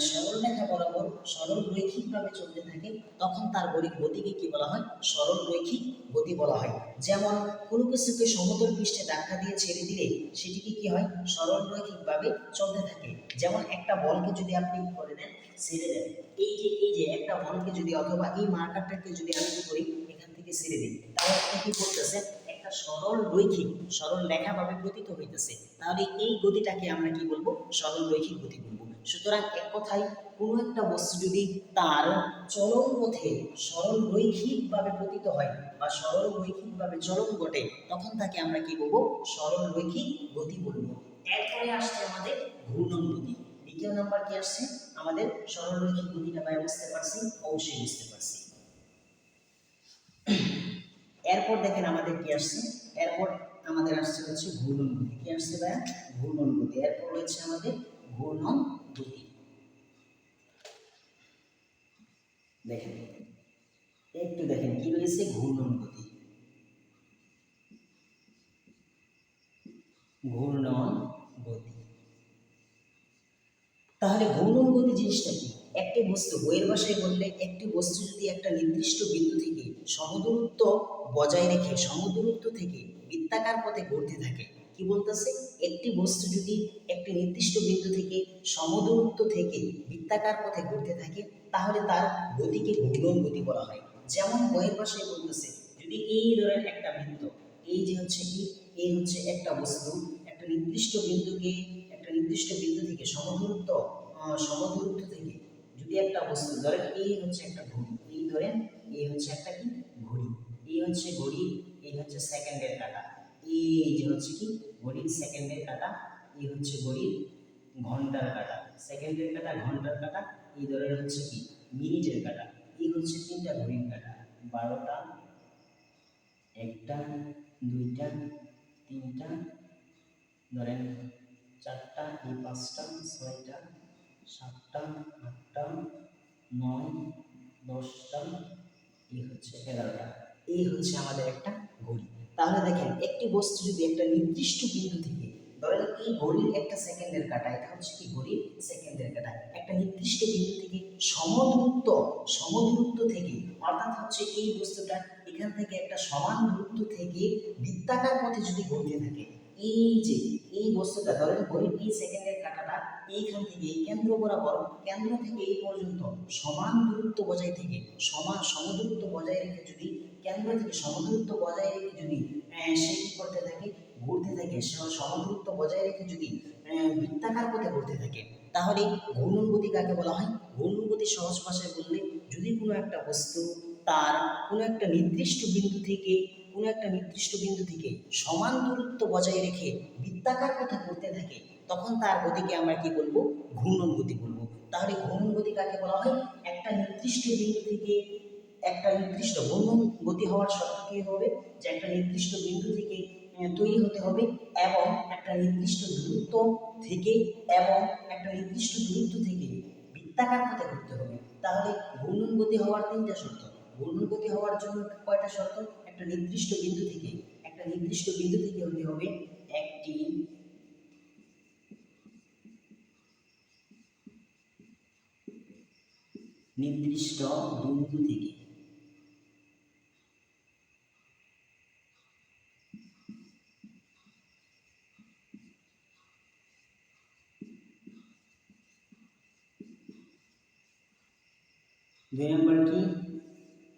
সরলরেখা বরাবর সরলরৈখিকভাবে চলতে থাকে তখন তার গতিকে কি বলা হয়? সরলরৈখিক গতি বলা হয়। যেমন কোনো কিছুকে সমতল পৃষ্ঠে ধাক্কা দিয়ে ছেড়ে দিলে সেটিকে কি হয়? সরলরৈখিকভাবে চলতে থাকে। যেমন একটা বলকে যদি আপনি কি করে দেন? ছেড়ে দেন, এই যে একটা বলকে যদি অথবা এই মার্কারটাকে যদি আমি কি করি? এখান থেকে ছেড়ে দিই, তাহলে এটা কি করতেছে? একটা সরল রেখা ভাবে গতিত হইতেছে। তাহলে এই গতিটাকে আমরা কি বলবো? সরলরৈখিক গতি বলবো। সুতরাং এক কথায় কোনো একটা বস্তু যদি তার চলন পথে সরলরৈখিকভাবে পতিত হয় বা সরলরৈখিকভাবে চলন ঘটে তখন তাকে আমরা কি বলবো? সরলরৈখিক গতি বলবো। এরপরে আসছে আমাদের ঘূর্ণন গতি। দ্বিতীয় নাম্বার কি আসছে? আমাদের সরলরৈখিক গতিটা ভাই বুঝতে পারছি? অবশ্যই বুঝতে পারছি। এরপর দেখেন আমাদের কি আসছে? এরপর আমাদের আসছে হচ্ছে ঘূর্ণন গতি। কি আসছে ভাই? ঘূর্ণন গতি। এরপর রয়েছে আমাদের ঘূর্ণন গতি। দেখেন একটু দেখেন কি রয়েছে? ঘূর্ণন গতি। ঘূর্ণন গতি। তাহলে ঘূর্ণন গতি জিনিসটা কি? একটি বস্তু, বইয়ের ভাষায় বললে একটি বস্তু যদি একটা নির্দিষ্ট বিন্দু থেকে সমদূরত্ব বজায় রেখে সমদূরত্ব থেকে বৃত্তাকার পথে ঘুরতে থাকে, কি বলতেছে? একটি বস্তু যদি একটি নির্দিষ্ট বিন্দু থেকে সমদূরত্ব থেকে বৃত্তাকার পথে ঘুরতে থাকে তাহলে তার গতিকে ঘূর্ণন গতি বলা হয়। যেমন বইয়ের ভাষায় বলতেছে যদি এই ধরেন একটা বৃত্ত, এই যে হচ্ছে কি এই হচ্ছে একটা বস্তু একটা নির্দিষ্ট বিন্দুকে একটা নির্দিষ্ট বিন্দু থেকে সমদূরত্ব থেকে যদি একটা বস্তু ধরেন এই হচ্ছে একটা ঘড়ি, এই ধরেন এই হচ্ছে একটা কি ঘড়ি, এই হচ্ছে ঘড়ি, এই হচ্ছে সেকেন্ডের কাঁটা, এই যে হচ্ছে কি ঘড়ির সেকেন্ডের কাঁটা, এই হচ্ছে ঘড়ির ঘন্টার কাঁটা, সেকেন্ডের কাঁটা ঘন্টার কাঁটা, এই ধরেন হচ্ছে কি মিনিটের কাঁটা, এই হচ্ছে তিনটা ঘড়ির কাঁটা, 12টা, 1টা, 2টা, 3টা, ধরেন 4টা, এই 5টা, 6টা, 7টা, 8টা, 9, 10টা, এই হচ্ছে 11টা, এই হচ্ছে আমাদের একটা ঘড়ি। তাহলে দেখেন একটি বস্তু যদি একটা নির্দিষ্ট বিন্দু থেকে ধরেন এই ঘড়ির একটা সেকেন্ডের কাঁটা, এটা হচ্ছে কি ঘড়ির সেকেন্ডের কাঁটা, একটা নির্দিষ্ট বিন্দু থেকে সমদূরত্ব থেকে অর্থাৎ হচ্ছে এই বস্তুটা এখান থেকে একটা সমান দূরত্ব থেকে বৃত্তাকার পথে যদি ঘুরতে থাকে, এই যে এই বস্তুটা ধরেন ঘড়ির এই সেকেন্ডের কাঁটাটা এইখান থেকে এই কেন্দ্র বরাবর, কেন্দ্র থেকে এই পর্যন্ত সমান দূরত্ব বজায় থেকে সমদূরত্ব বজায় রেখে যদি কেন্দ্র থেকে সমদূরত্ব বজায় রেখে যদি সে কি করতে থাকে? ঘুরতে থাকে। সমদূরত্ব বজায় রেখে যদি বৃত্তাকার পথে ঘুরতে থাকে তাহলে ঘূর্ণন গতি কাকে বলা হয়? ঘূর্ণন গতি সহজ ভাষায় বললে যদি কোনো একটা বস্তু তার কোনো একটা নির্দিষ্ট বিন্দু থেকে সমান দূরত্ব বজায় রেখে বৃত্তাকার পথে ঘুরতে থাকে তখন তার গতিকে আমরা কি বলবো? ঘূর্ণন গতি বলবো। তাহলে ঘূর্ণন গতি কাকে বলা হয়? একটা নির্দিষ্ট বিন্দু থেকে একটা নির্দিষ্ট ঘূর্ণন গতি হওয়ার শর্ত কি হবে, যে একটা নির্দিষ্ট বিন্দু থেকে তৈরি হতে হবে এবং একটা নির্দিষ্ট দূরত্ব থেকে এবং একটা নির্দিষ্ট দূরত্ব থেকে বৃত্তাকার পথে ঘুরতে হবে। তাহলে ঘূর্ণন গতি হওয়ার তিনটা শর্ত। ঘূর্ণন গতি হওয়ার জন্য কয়টা শর্ত? একটা নির্দিষ্ট বিন্দু থেকে হতে হবে একটি নির্দিষ্ট বিন্দু থেকে। 2 নম্বর কি,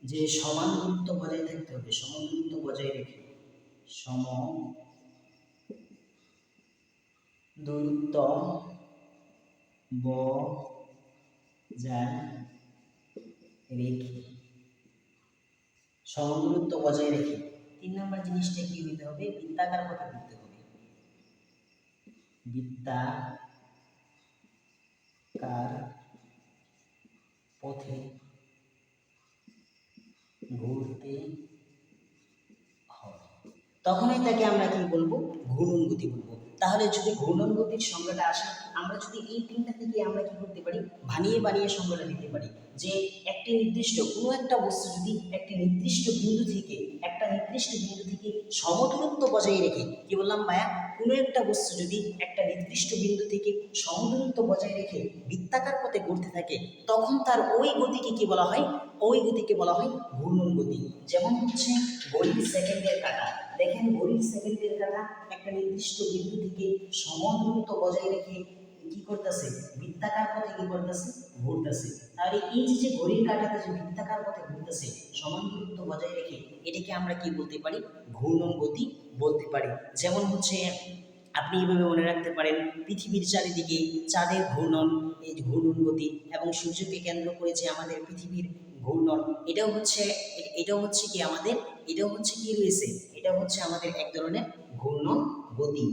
যে সমান দূরত্ব বজায় থাকতে হবে, সমান দূরত্ব বজায় রেখে, সম দূরত্ব বজায় রেখে, সম দূরত্ব বজায় রেখে। 3 নম্বর জিনিসটা কি হইতে হবে, বৃত্তাকার পথে ঘুরতে হবে, বৃত্তাকার পথে ঘুরতে হবে, তখনই তাকে আমরা কি বলবো, ঘূর্ণন গতি বলবো। তাহলে যদি ঘূর্ণন গতির সংজ্ঞাটা আসে, আমরা যদি এই তিনটা থেকে আমরা কি করতে পারি, বানিয়ে সংজ্ঞাটা দিতে পারি, যে একটি নির্দিষ্ট কোনো একটা বস্তু যদি একটি নির্দিষ্ট বিন্দু থেকে সমদূরত্ব বজায় রেখে, কি বললাম ভাইয়া, কোনো একটা বস্তু যদি একটা নির্দিষ্ট বিন্দু থেকে সমদূরত্ব বজায় রেখে বৃত্তাকার পথে ঘুরতে থাকে, তখন তার ওই গতিকে কি বলা হয়, ঘূর্ণন গতি। যেমন হচ্ছে ঘড়ির সেকেন্ডের কাঁটা, দেখেন ঘড়ির সেকেন্ডের কাঁটা একটা নির্দিষ্ট বিন্দু থেকে সমদূরত্ব বজায় রেখে কি করতেছে, বৃত্তাকার পথে কি করতেছে, ঘুরতেছে। তাহলে এই যে ঘড়ির কাঁটাতে যে বৃত্তাকার পথে ঘুরতেছে সমান দূরত্ব বজায় রেখে, এটাকে আমরা কি বলতে পারি, ঘূর্ণন গতি বলতে পারি। যেমন হচ্ছে আপনি এইভাবে মনে রাখতে পারেন, পৃথিবীর চারিদিকে চাঁদের ঘূর্ণন, এই ঘূর্ণন গতি, এবং সূর্যকে কেন্দ্র করে যে আমাদের পৃথিবীর ঘূর্ণন, এটাও হচ্ছে কি রয়েছে, এটা হচ্ছে আমাদের এক ধরনের ঘূর্ণন গতি।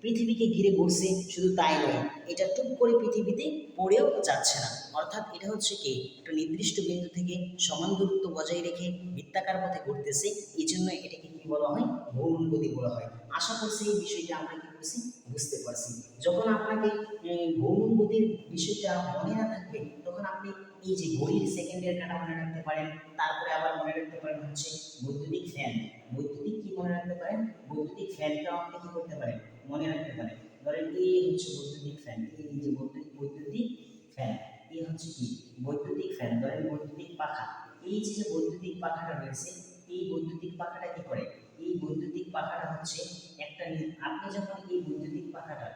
পৃথিবীকে ঘিরে ঘুরছে, শুধু তাই নয়, এটা টুক করে পৃথিবীতে পড়েও যাচ্ছে না, অর্থাৎ এটা হচ্ছে কি একটা নির্দিষ্ট বিন্দু থেকে সমান দূরত্ব বজায় রেখে বৃত্তাকার পথে ঘুরতেছে, এই জন্য এটাকে কি বলা হয়, ঘূর্ণন গতি বলা হয়। আশা করছি এই বিষয়টা আমরা কি করছি, বুঝতে পারছি। যখন আপনাকে ঘূর্ণন গতির বিষয়টা মনে না থাকবে, তখন আপনি এই যে ঘড়ির সেকেন্ডের কাঁটা মনে রাখতে পারেন, তারপরে আবার মনে রাখতে পারেন হচ্ছে বৈদ্যুতিক ফ্যান, কি মনে রাখতে পারেন, বৈদ্যুতিক ফ্যানটাও আপনি কি করতে পারেন, মনে রাখতে পারেন। ধরেন এই হচ্ছে বৈদ্যুতিক ফ্যান, এই যে বৈদ্যুতিক ফ্যান, এই হচ্ছে কি বৈদ্যুতিক ফ্যান। ধরেন বৈদ্যুতিক পাখা, এই যে বৈদ্যুতিক পাখাটা রয়েছে, এই বৈদ্যুতিক পাখাটা কি করে, এই বৈদ্যুতিক পাখাটা হচ্ছে একটা, আপনি যখন এই বৈদ্যুতিক পাখাটা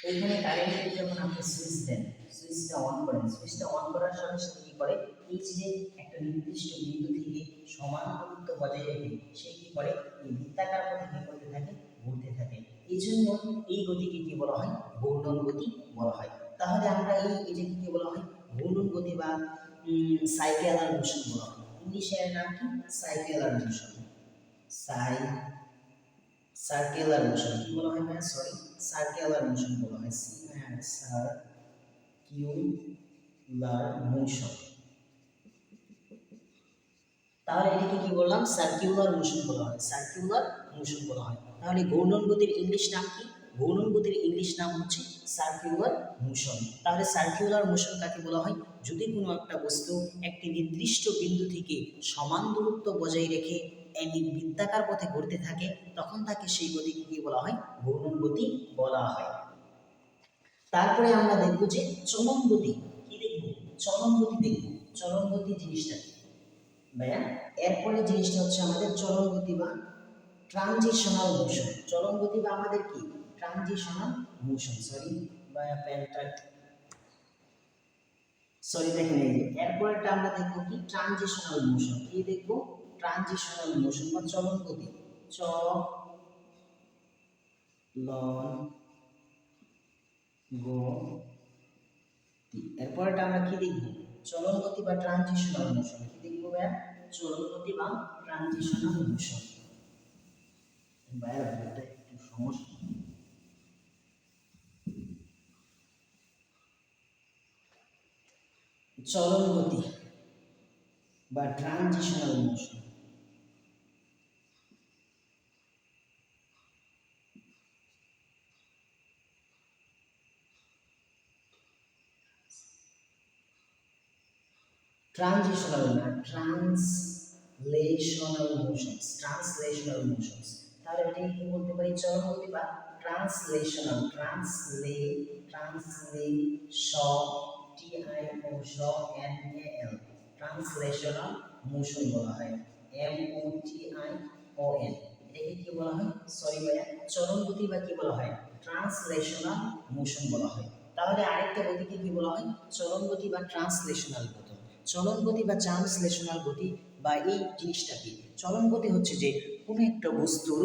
এখানে কারেন্টের যখন আপনি সুইচ দেন, সুইচটা অন করেন, সুইচটা অন করার সাথে সাথে কি করে, এই যে একটা নির্দিষ্ট বিন্দু থেকে সমান দূরত্ব বজায় রেখে সে কি করে, এই বৃত্তাকার পথে কি করতে থাকে, ঘুরতে থাকে। এই জন্য এই গতিকে কি বলা হয়, ঘূর্ণন গতি বলা হয়। তাহলে আমরা এটাকে কি বলা হয়, ঘূর্ণন গতি বা সাইকেলার মোশন বলা হয়। ইংলিশের নাম কি, সাইকেলার মোশন, সার্কুলার মোশন কি বলা হয় ভাই, সরি, সার্কুলার মোশন বলা হয়, সার্কিউলার মোশন। তাহলে এটাকে কি বললাম, সার্কুলার মোশন বলা হয়, তাহলে ঘূর্ণন গতির ইংলিশ নাম কি, ঘূর্ণন গতির ইংলিশ নাম হচ্ছে সার্কুলার মোশন। তাহলে সার্কুলার মোশন কাকে বলা হয়, যদি কোনো একটা বস্তু একটি নির্দিষ্ট বিন্দু থেকে সমান দূরত্ব বজায় রেখে বৃত্তাকার পথে ঘুরতে থাকে, তখন তাকে সেই গতিকে কি বলা হয়, ঘূর্ণন গতি বলা হয়। তারপরে আমরা দেখব যে চলন গতি, কি দেখব, চলন গতি দেখব। চলন গতি জিনিসটা ভাইয়া, এরপরে জিনিসটা হচ্ছে আমাদের চলন গতি বা ট্রানজিশনাল মোশন। চলন গতি বা আমাদের কি ট্রানজিশনাল মোশন, সরি ভাইয়া প্যান্টটা, সরি দেখেন, এই যে এরপরেটা আমরা দেখব কি ট্রানজিশনাল মোশন। কি দেখব, ট্রানজিশনাল মোশন বা চলন গতি, এরপরটা আমরা কি দেখব, চলন গতি বা ট্রানজিশনাল মোশন। কি দেখব ভাইয়া, চলন গতি বা ট্রানজিশনাল মোশন। ভাইয়া এটা একটু সমস্যা, চলন গতি, বা ট্রানজিশনাল মোশন। ট্রানজিশনাল না, ট্রান্সলেশনাল মোশনস, ট্রান্সলেশনাল মোশনস। তাহলে এটাকে কি বলতে পারি? চলন গতি বা translational, translation, T I O শ N A L, translational motion বলা হয়, M O T I O N. এটাকে কি বলা হয়? সরি ভাইয়া, চলন গতি বা কি বলা হয়? ট্রান্সলেশনাল মোশন বলা হয়। তাহলে আরেকটা গতিকে কি বলা হয়? চলন গতি বা ট্রান্সলেশনাল গতি। চলন গতি বা ট্রান্সলেশনাল গতি বা এই জিনিসটা কি? চলন গতি হচ্ছে যে কোনো একটা বস্তুর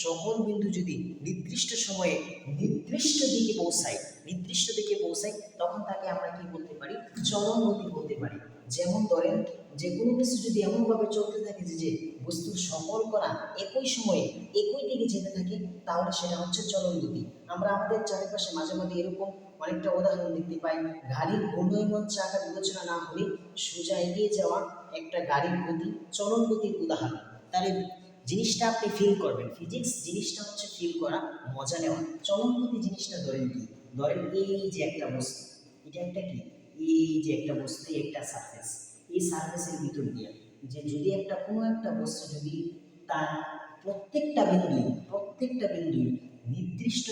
সকল বিন্দু যদি নির্দিষ্ট সময়ে নির্দিষ্ট দিকে পৌঁছায় তখন তাকে আমরা কি বলতে পারি? চলন গতি বলতে পারি। যেমন ধরেন যে কোনো কিছু যদি এমনভাবে চলতে থাকে যে বস্তুর সকল কণা একই সময়ে একই দিকে যেতে থাকে তাহলে সেটা হচ্ছে চলন গতি। আমরা আমাদের চারিপাশে মাঝে মাঝে এরকম অনেকটা উদাহরণ দেখতে পাই। গাড়ির ঘূর্ণায়মান চাকা বিবেচনা না হলে সোজা এগিয়ে যাওয়া একটা গাড়ির গতি চলন গতির উদাহরণ। তাহলে জিনিসটা আপনি ফিল করবেন, ফিজিক্স জিনিসটা হচ্ছে ফিল করা, মজা নেওয়া। চলন গতি জিনিসটা ধরেন কি? ধরেন এই যে একটা বস্তু, এটা একটা কি? এই যে একটা বস্তু, একটা সারফেস, এই সারফেসের ভিতর দিয়ে যে যদি একটা কোনো একটা বস্তু যদি তার প্রত্যেকটা বিন্দু নির্দিষ্ট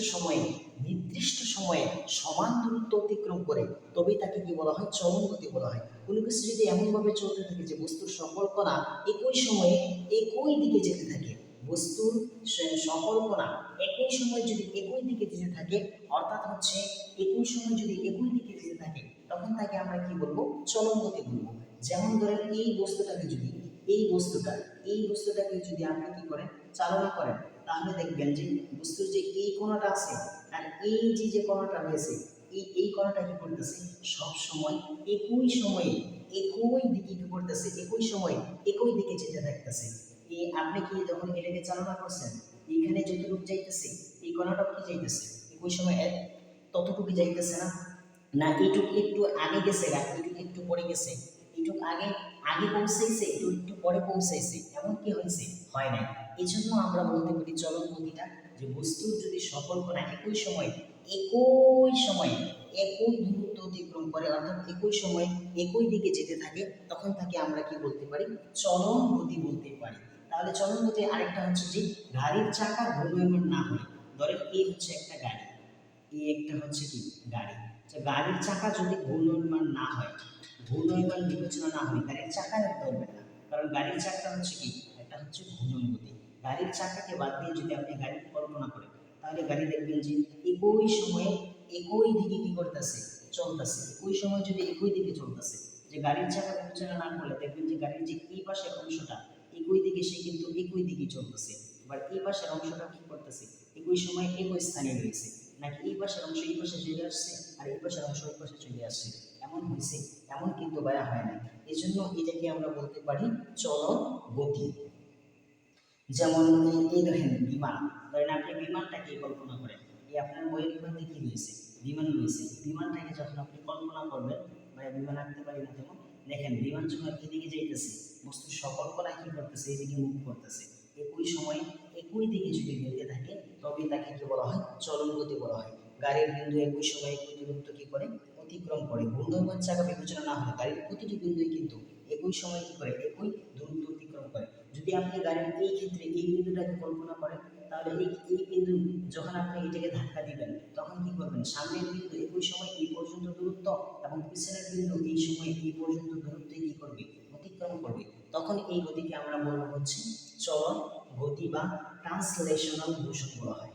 সময়ে সমান দূরত্ব অতিক্রম করে তবেই তাকে কি বলা হয়? চলন গতি বলা হয়। কোনো কিছু যদি এমনভাবে চলতে থাকে যে বস্তুর সকল কণা একই সময়ে একই দিকে যেতে থাকে, বস্তুর সকল কণা একই সময়ে যদি একই দিকে যেতে থাকে, অর্থাৎ হচ্ছে একই সময় যদি একই দিকে যেতে থাকে তখন তাকে আমরা কি বলবো? চলন গতি বলবো। যেমন ধরেন এই বস্তুটাকে যদি আপনি কি করেন? চালনা করেন, তাহলে দেখবেন যে বস্তুর যে এই কোণাটা আছে আর এই যে কোণাটা রয়েছে, এই কোণাটা কি করতেছে? সব সময় একই দিকে কি করতেছে? একই সময় একই দিকে যেতে থাকতেছে। এই আপনি কি যখন এটাকে চালনা করছেন, এইখানে যতটুকু যাইতেছে এই কোণাটাও কি যাইতেছে? একই সময় ততটুকু যাইতেছে না? না এইটুকু একটু আগে গেছে, না এইটুকু একটু পরে গেছে? এইটুকু আগে আগে পৌঁছাইছে, একটু পরে পৌঁছাইছে, এমন কি হয়েছে? হয় নাই। এই জন্য আমরা বলতে পারি চলন গতিটা যে বস্তুর যদি সকল কণা একই সময় একই দূরত্ব অতিক্রম করে, অর্থাৎ একই সময় একই দিকে যেতে থাকে, তখন তাকে আমরা কি বলতে পারি? চলন গতি বলতে পারি। তাহলে চলন গতি আরেকটা হচ্ছে যে গাড়ির চাকা ঘূর্ণায়মান না হয়। ধরেন এই হচ্ছে একটা গাড়ি, এই একটা হচ্ছে কি? গাড়ি। গাড়ির চাকা যদি ঘূর্ণায়মান বিবেচনা না হয়, গাড়ির চাকা ধরবে না, কারণ গাড়ির চাকা হচ্ছে কি? একটা হচ্ছে ঘূর্ণন গতি। গাড়ির চাকাকে বাদ দিয়ে যদি আপনি গাড়ির কল্পনা করেন, তাহলে গাড়ি দেখবেন যে একই সময়ে একই দিকে কি করতেছে? চলতেছে। একই সময় যদি একই দিকে চলতেছে, যে গাড়ির চাকা বিবেচনা না করলে দেখবেন যে গাড়ির যে এই পাশের অংশটা একই দিকে, সে কিন্তু একই দিকে চলতেছে। এবার এই পাশের অংশটা কি করতেছে? একই সময় একই স্থানে রয়েছে, নাকি এই পাশের অংশ এই পাশে চলে আসছে আর এই পাশের অংশ এই পাশে চলে আসছে? এমন হয়েছে? এমন কিন্তু ভাইয়া হয় না। এই জন্য এটাকে আমরা বলতে পারি চলন গতি। যেমন এই দেখেন বিমান, ধরেন আপনি বিমানটাকে কল্পনা করেন, এই আপনার বইয়ের মধ্যে কি রয়েছে? বিমান রয়েছে। বিমানটাকে যখন আপনি কল্পনা করবেন, ভাইয়া বিমান আঁকতে পারি না তেমন, দেখেন বিমান যখন এদিকে যাইতেছে, বস্তুর সকল কণা কি করতেছে? এদিকে মুভ করতেছে। একই সময়ে একই দিকে যদি যেতে থাকে তবে তাকে কি বলা হয়? চলন গতি বলা হয়। গাড়ির বিন্দু একই সময়ে একই দূরত্ব কি করে? অতিক্রম করে। ঘূর্ণায়মান চাকা বিবেচনা না হয়, গাড়ির প্রতিটি বিন্দুই কিন্তু একই সময় কি করে? একই দূরত্ব অতিক্রম করে। যদি আপনি গাড়ির এই ক্ষেত্রে এই বিন্দুটাকে কল্পনা করেন, তাহলে এই বিন্দু যখন আপনি এটাকে ধাক্কা দিবেন তখন কি করবেন? সামনের বিন্দু একই সময় এই পর্যন্ত দূরত্ব এবং পিছনের বিন্দু এই সময় এই পর্যন্ত দূরত্ব কি করবে? অতিক্রম করবে। তখন এই গতিকে আমরা বলবো হচ্ছে চলন গতি বা ট্রান্সলেশনাল মোশন বলা হয়।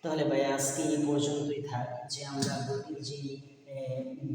তাহলে ভাই আজকে এই পর্যন্তই থাক, যে আমরা গতির যে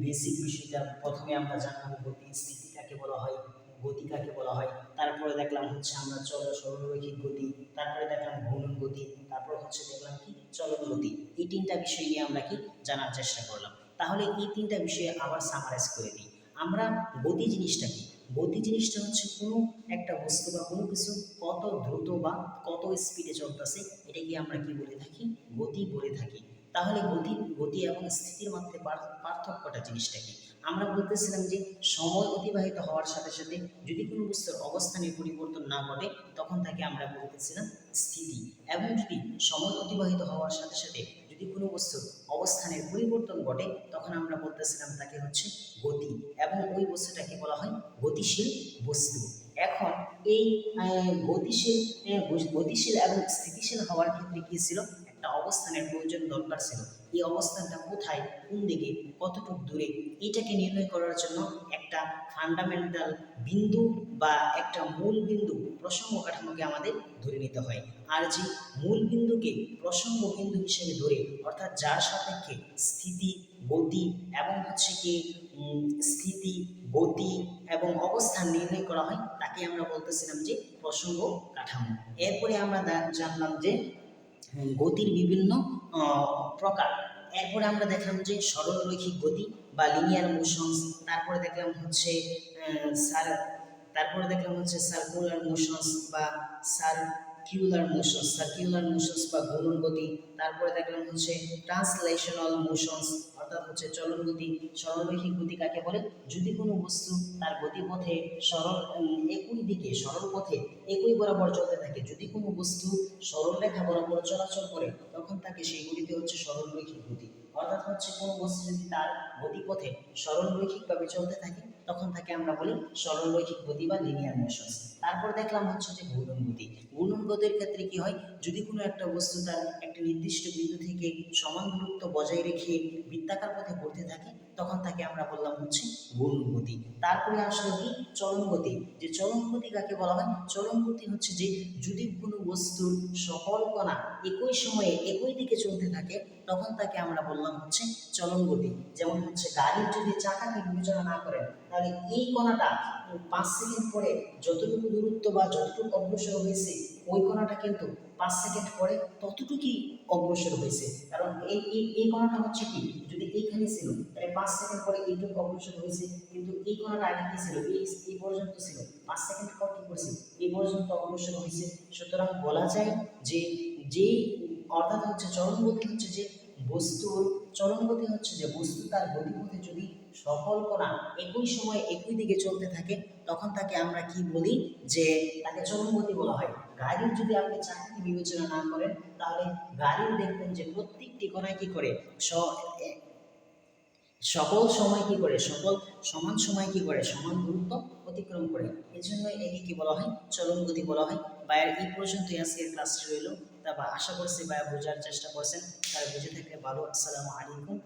বেসিক বিষয়টা প্রথমে আমরা জানলাম, গতির স্থিতি কাকে বলা হয়, গতি কাকে বলা হয়, তারপরে দেখলাম হচ্ছে আমরা সরলরৈখিক গতি, তারপরে দেখলাম ঘূর্ণন গতি, তারপর হচ্ছে দেখলাম কি? চলন গতি। এই তিনটা বিষয় নিয়ে আমরা কি জানার চেষ্টা করলাম। তাহলে এই তিনটা বিষয়ে আবার সামারাইজ করে দিই। আমরা গতি জিনিসটা কি? গতি জিনিসটা হচ্ছে কোনো একটা বস্তু বা কোনো কিছু কত দ্রুত বা কত স্পিডে চলতেছে, এটাকে আমরা কি বলে থাকি? গতি বলে থাকি। তাহলে গতি গতি এবং স্থিতির মধ্যে পার্থক্যটা জিনিসটা কি? আমরা বলতেছিলাম যে সময় অতিবাহিত হওয়ার সাথে সাথে যদি কোনো বস্তুর অবস্থানের পরিবর্তন না ঘটে তখন তাকে আমরা বলতেছিলাম স্থিতি, এবং যদি সময় অতিবাহিত হওয়ার সাথে সাথে যদি কোনো বস্তুর অবস্থানের পরিবর্তন ঘটে তখন আমরা বলতেছিলাম তাকে হচ্ছে গতি, এবং ওই বস্তুটাকে বলা হয় গতিশীল বস্তু। এখন এই গতিশীল গতিশীল এবং স্থিতিশীল হওয়ার ক্ষেত্রে কি ছিল? একটা অবস্থানের প্রয়োজন দরকার ছিল। এই অবস্থানটা কোথায়, কোন দিকে, কতটুকু দূরে, এটাকে নির্ণয় করার জন্য একটা ফান্ডামেন্টাল বিন্দু বা একটা মূল বিন্দু প্রসঙ্গ কাঠামোকে আমাদের ধরে নিতে হয়। আর যে মূল বিন্দুকে প্রসঙ্গ বিন্দু হিসেবে ধরে, অর্থাৎ যার সাপেক্ষে স্থিতি, গতি এবং হচ্ছে কি স্থিতি, গতি এবং অবস্থান নির্ণয় করা হয়, তাকে আমরা বলতেছিলাম যে প্রসঙ্গ কাঠামো। এরপরে আমরা জানলাম যে গতির বিভিন্ন প্রকার। এরপরে আমরা দেখলাম যে সরল রৈখিক গতি বা লিনিয়ার মোশনস, তারপরে দেখলাম হচ্ছে সার্কুলার মোশনস বা সার্কিউলার মোশনস বা ঘূর্ণন গতি। তারপরে দেখলাম হচ্ছে ট্রান্সলেশনাল মোশনস, অর্থাৎ হচ্ছে চলন গতি। সরলরৈখিক গতি কাকে বলে? যদি কোনো বস্তু তার গতিপথে একই দিকে সরল পথে একই বরাবর চলতে থাকে, যদি কোনো বস্তু সরল রেখা বরাবর চলাচল করে তখন তাকে সেই গতিতে হচ্ছে সরলরৈখিক গতি। অর্থাৎ হচ্ছে কোনো বস্তু যদি তার গতিপথে সরলরৈখিকভাবে চলতে থাকে তখন তাকে আমরা বলি সরলরৈখিক গতি বা লিনিয়ার মোশনস। তারপর দেখলাম হচ্ছে যে ঘূর্ণন গতি। ঘূর্ণন গতির ক্ষেত্রে কি হয়? যদি কোনো একটা বস্তু তার একটা নির্দিষ্ট বিন্দু থেকে সমান দূরত্ব বজায় রেখে বৃত্তাকার পথে ঘুরতে থাকে তখন তাকে আমরা বললাম হচ্ছে ঘূর্ণন গতি। তারপরে আসলো কি? চলন গতি। যে চলন গতি কাকে বলা হয়? চলন গতি হচ্ছে যে যদি কোনো বস্তুর সকল কণা একই সময়ে একই দিকে চলতে থাকে তখন তাকে আমরা বললাম হচ্ছে চলন গতি। যেমন হচ্ছে গাড়ির যদি চাকাকে বিবেচনা না করেন তাহলে এই কণাটা 5 সেকেন্ড পরে যতটুকু দূরত্ব বা যতটুকু অগ্রসর হয়েছে ওই কণাটা কিন্তু 5 সেকেন্ড পরে ততটুকুই অগ্রসর হয়েছে। কারণ এই কণাটা হচ্ছে কি, যদি এইখানে ছিল তাহলে 5 সেকেন্ড পরে এইটুকু অগ্রসর হয়েছে, কিন্তু এই কণাটা আগে কি ছিল? এই পর্যন্ত ছিল, 5 সেকেন্ড পর কি করছে? এই পর্যন্ত অগ্রসর হয়েছে। সুতরাং বলা যায় যে যেই অর্থাৎ হচ্ছে চলন গতি হচ্ছে যে বস্তু তার গতিপথে যদি সকল কণা একই সময় একই দিকে চলতে থাকে তখন তাকে আমরা কি বলি? যে তাকে চলন গতি বলা হয়। গাড়ির যদি আপনি চাকাকে বিবেচনা না করেন তাহলে গাড়ির দেখবেন যে প্রত্যেকটি কণায় কি করে সকল সময় কি করে সমান সময় কি করে সমান দূরত্ব অতিক্রম করে। এজন্য একে কি বলা হয়? চলন গতি বলা হয়। ভাইয়ার এই পর্যন্তই আজকের ক্লাসটি রইল। তা আশা করছি ভাইয়া বোঝার চেষ্টা করছেন, তারা বুঝে থাকলে ভালো। আসসালামু আলাইকুম।